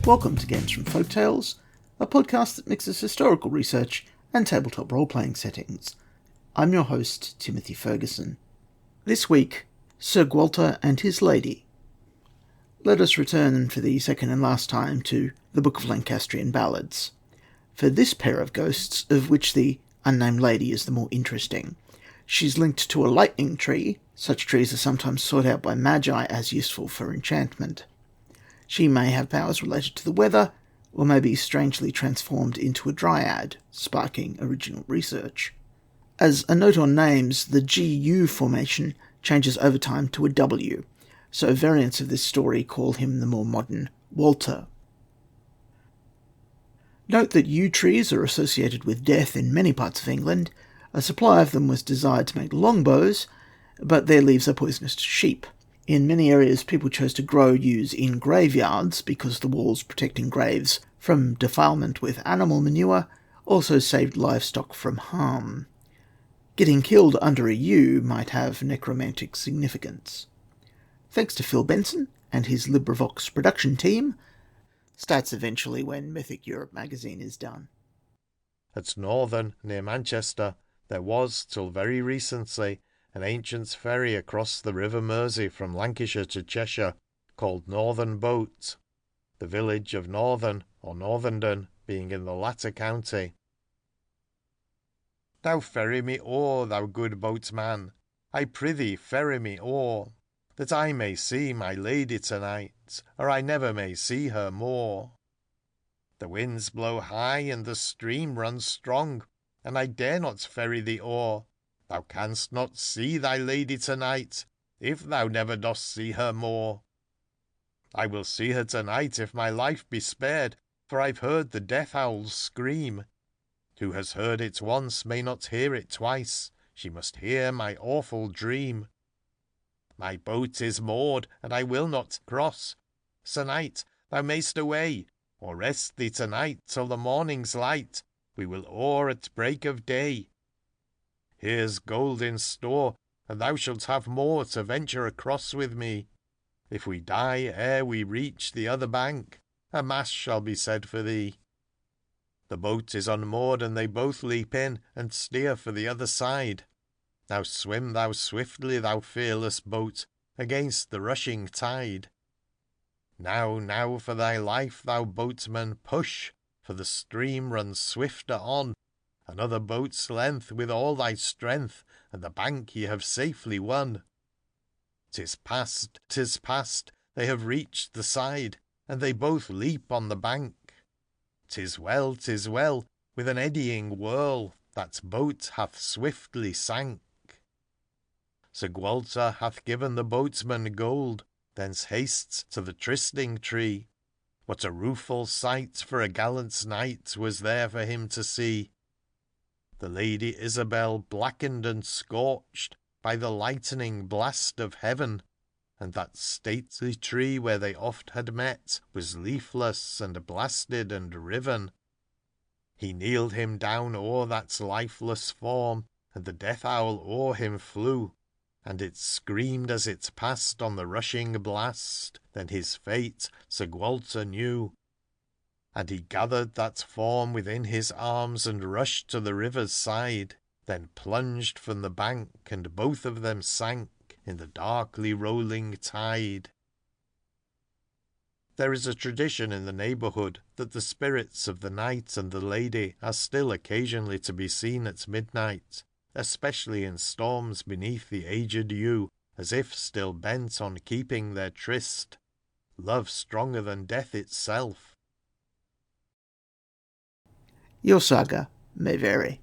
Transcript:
Welcome to Games from Folktales, a podcast that mixes historical research and tabletop role-playing settings. I'm your host, Timothy Ferguson. This week, Sir Gualter and his lady. Let us return for the second and last time to the Book of Lancastrian Ballads. For this pair of ghosts, of which the unnamed lady is the more interesting, she's linked to a lightning tree. Such trees are sometimes sought out by magi as useful for enchantment. She may have powers related to the weather, or may be strangely transformed into a dryad, sparking original research. As a note on names, the GU formation changes over time to a W, so variants of this story call him the more modern Gualter. Note that yew trees are associated with death in many parts of England. A supply of them was desired to make longbows, but their leaves are poisonous to sheep. In many areas, people chose to grow yews in graveyards because the walls protecting graves from defilement with animal manure also saved livestock from harm. Getting killed under a yew might have necromantic significance. Thanks to Phil Benson and his LibriVox production team. Starts eventually when Mythic Europe magazine is done. At Northern, near Manchester, there was, till very recently, an ancient ferry across the River Mersey from Lancashire to Cheshire, called Northern Boat, the village of Northern, or Northenden, being in the latter county. Now ferry me o'er, thou good boatman, I prithee ferry me o'er, that I may see my lady to-night, or I never may see her more. The winds blow high and the stream runs strong, and I dare not ferry thee o'er. Thou canst not see thy lady to-night, if thou never dost see her more. I will see her to-night if my life be spared, for I've heard the death-owls scream. Who has heard it once may not hear it twice, she must hear my awful dream. My boat is moored, and I will not cross. Sir Knight, thou mayst away, or rest thee to-night till the morning's light. We will oar at break of day. Here's gold in store, and thou shalt have more to venture across with me. If we die ere we reach the other bank, a mass shall be said for thee. The boat is unmoored, and they both leap in, and steer for the other side. Now swim thou swiftly, thou fearless boat, against the rushing tide. Now for thy life, thou boatman, push, for the stream runs swifter on. Another boat's length with all thy strength, and the bank ye have safely won. 'Tis past, they have reached the side, and they both leap on the bank. 'Tis well, with an eddying whirl, that boat hath swiftly sank. Sir Gualter hath given the boatman gold, thence hastes to the trysting tree. What a rueful sight for a gallant knight was there for him to see. The Lady Isabel blackened and scorched by the lightning blast of heaven, and that stately tree where they oft had met was leafless and blasted and riven. He kneeled him down o'er that lifeless form, and the death-owl o'er him flew, and it screamed as it passed on the rushing blast. Then his fate Sir Gualter knew. And he gathered that form within his arms and rushed to the river's side, then plunged from the bank, and both of them sank in the darkly rolling tide. There is a tradition in the neighbourhood that the spirits of the knight and the lady are still occasionally to be seen at midnight, especially in storms beneath the aged yew, as if still bent on keeping their tryst. Love stronger than death itself. Your saga may vary.